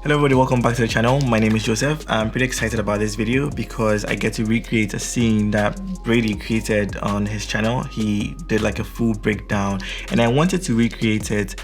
Hello everybody, welcome back to the channel. My name is Joseph. I'm pretty excited about this video because I get to recreate a scene that Brady created on his channel. He did like a full breakdown and I wanted to recreate it,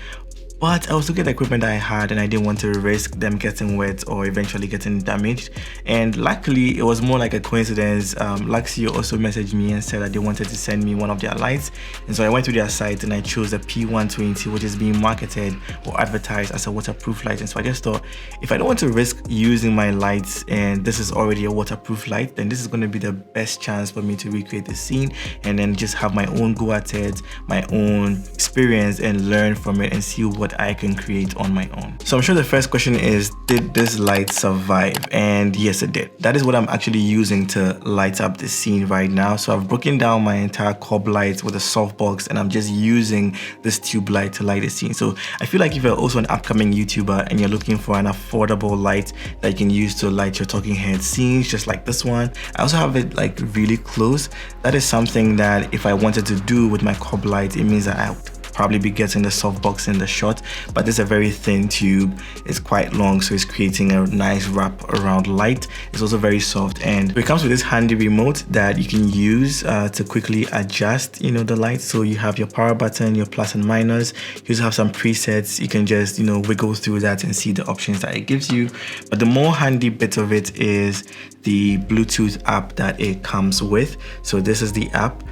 but I was looking at the equipment that I had and I didn't want to risk them getting wet or eventually getting damaged. And luckily, it was more like a coincidence. LUXCEO also messaged me and said that they wanted to send me one of their lights. And so I went to their site and I chose the P120, which is being marketed or advertised as a waterproof light. And so I just thought, if I don't want to risk using my lights and this is already a waterproof light, then this is going to be the best chance for me to recreate the scene and then just have my own go at it, my own experience, and learn from it and see what I can create on my own. So I'm sure the first question is, did this light survive? And yes, it did. That is what I'm actually using to light up the scene right now. So I've broken down my entire cob light with a softbox and I'm just using this tube light to light the scene. So I feel like if you're also an upcoming YouTuber and you're looking for an affordable light that you can use to light your talking head scenes, just like this one, I also have it like really close. That is something that if I wanted to do with my cob light, it means that I would probably be getting the softbox in the shot, but this is a very thin tube. It's quite long, so it's creating a nice wrap around light. It's also very soft, and it comes with this handy remote that you can use to quickly adjust, the light. So you have your power button, your plus and minus. You also have some presets. You can just, wiggle through that and see the options that it gives you. But the more handy bit of it is the Bluetooth app that it comes with. So this is the app,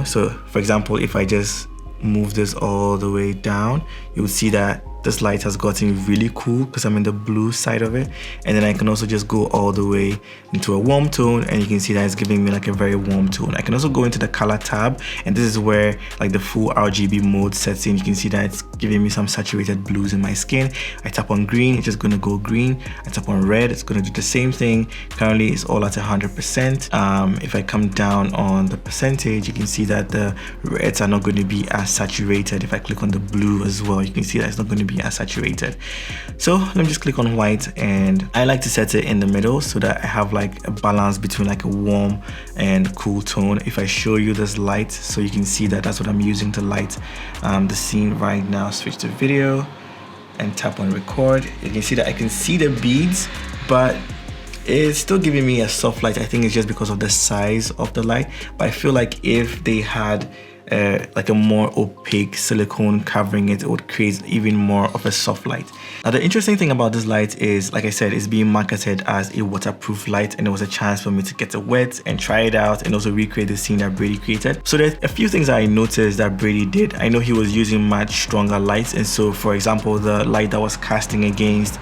So for example, if I just move this all the way down, you will see that this light has gotten really cool because I'm in the blue side of it, and then I can also just go all the way into a warm tone and you can see that it's giving me like a very warm tone. I can also go into the color tab and this is where like the full RGB mode sets in. You can see that it's giving me some saturated blues in my skin. I tap on green, it's just going to go green. I tap on red, it's going to do the same thing. Currently it's all at 100%. If I come down on the percentage, you can see that the reds are not going to be as saturated. If I click on the blue as well, you can see that it's not going to be as saturated. So let me just click on white, and I like to set it in the middle so that I have like a balance between like a warm and cool tone. If I show you this light, so you can see that that's what I'm using to light the scene right now. Switch to video and tap on record. You can see that I can see the beads, but it's still giving me a soft light. I think it's just because of the size of the light, but I feel like if they had like a more opaque silicone covering it, it would create even more of a soft light. Now the interesting thing about this light is, like I said, it's being marketed as a waterproof light, and it was a chance for me to get it wet and try it out and also recreate the scene that Brady created. So there's a few things that I noticed that Brady did. I know he was using much stronger lights, and so for example, the light that was casting against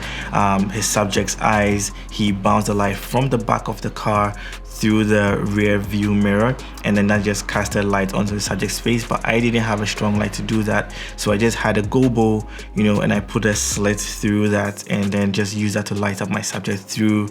his subject's eyes, he bounced the light from the back of the car through the rear view mirror, and then that just casted light onto the subject's face. But I didn't have a strong light to do that, so I just had a gobo, and I put a slit through that and then just used that to light up my subject through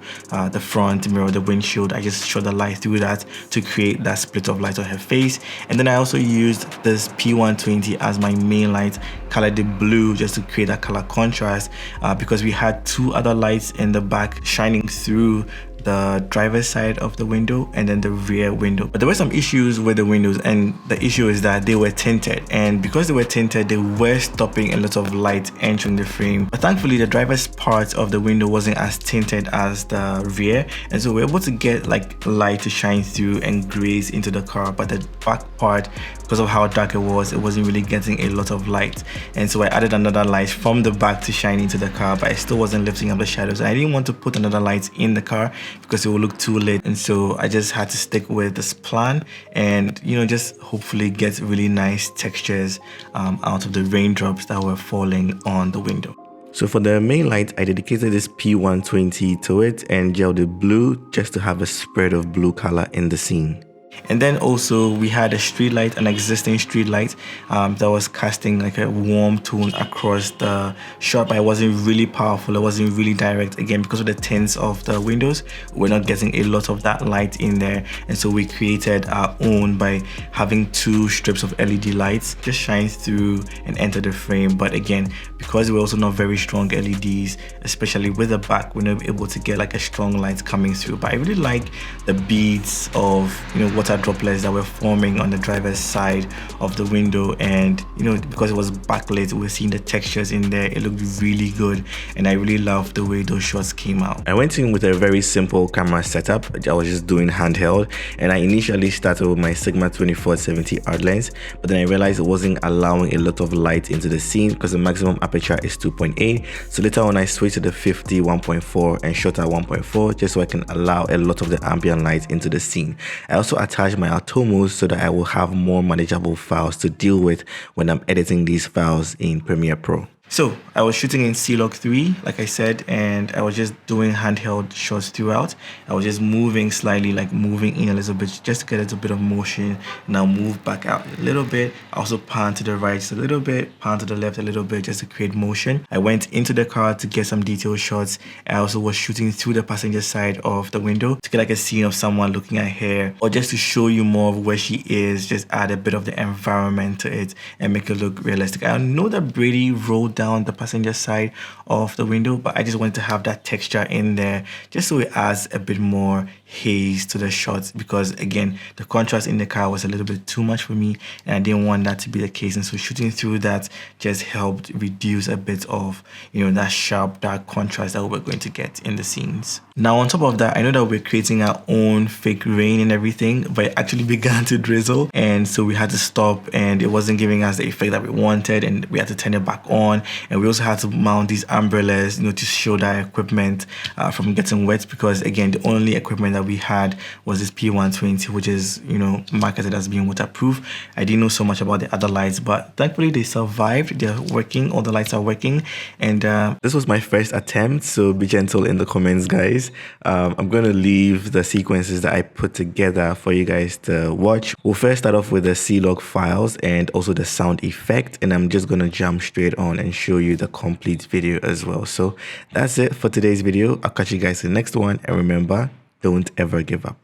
the front mirror, the windshield. I just shot the light through that to create that split of light on her face. And then I also used this P120 as my main light, colored it blue just to create that color contrast, because we had two other lights in the back shining through the driver's side of the window and then the rear window. But there were some issues with the windows, and the issue is that they were tinted, and because they were tinted, they were stopping a lot of light entering the frame. But thankfully the driver's part of the window wasn't as tinted as the rear, and so we're able to get like light to shine through and graze into the car. But the back part, because of how dark it wasn't really getting a lot of light, and so I added another light from the back to shine into the car, but I still wasn't lifting up the shadows. I didn't want to put another light in the car because it will look too lit, and so I just had to stick with this plan and just hopefully get really nice textures out of the raindrops that were falling on the window. So for the main light, I dedicated this P120 to it and gelled it blue just to have a spread of blue color in the scene. And then also we had a street light, an existing street light that was casting like a warm tone across the shot, but it wasn't really powerful, it wasn't really direct. Again, because of the tints of the windows, we're not getting a lot of that light in there, and so we created our own by having two strips of LED lights just shine through and enter the frame. But again, because we're also not very strong LEDs, especially with the back, we're not able to get like a strong light coming through. But I really like the beads of what water droplets that were forming on the driver's side of the window, and you know, because it was backlit, we were seeing the textures in there. It looked really good, and I really loved the way those shots came out. I went in with a very simple camera setup. I was just doing handheld, and I initially started with my Sigma 24-70 art lens, but then I realized it wasn't allowing a lot of light into the scene because the maximum aperture is 2.8. So later on I switched to the 50 1.4 and shot at 1.4 just so I can allow a lot of the ambient light into the scene. I also attached my Atomos so that I will have more manageable files to deal with when I'm editing these files in Premiere Pro. So I was shooting in C-Log 3, like I said, and I was just doing handheld shots throughout. I was just moving slightly, like moving in a little bit just to get a little bit of motion. Now move back out a little bit. I also pan to the right just a little bit, pan to the left a little bit just to create motion. I went into the car to get some detailed shots. I also was shooting through the passenger side of the window to get like a scene of someone looking at her, or just to show you more of where she is, just add a bit of the environment to it and make it look realistic. I know that Brady rolled down the passenger side of the window, but I just wanted to have that texture in there just so it adds a bit more haze to the shots, because again, the contrast in the car was a little bit too much for me and I didn't want that to be the case. And so shooting through that just helped reduce a bit of, you know, that sharp dark contrast that we're going to get in the scenes. Now on top of that, I know that we're creating our own fake rain and everything, but it actually began to drizzle, and so we had to stop, and it wasn't giving us the effect that we wanted, and we had to turn it back on. And we also had to mount these umbrellas, you know, to show that equipment from getting wet, because again, the only equipment that we had was this P120, which is, you know, marketed as being waterproof. I didn't know so much about the other lights, but thankfully they survived. They're working, all the lights are working, and this was my first attempt, so be gentle in the comments, guys. I'm going to leave the sequences that I put together for you guys to watch. We'll first start off with the C-Log files and also the sound effect, and I'm just going to jump straight on and show you the complete video as well. So that's it for today's video. I'll catch you guys in the next one, and remember, don't ever give up.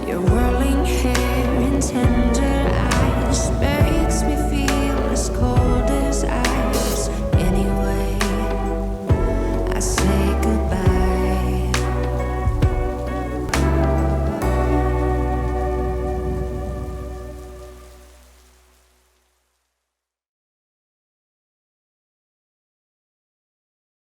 Your whirling hair and tender eyes makes me feel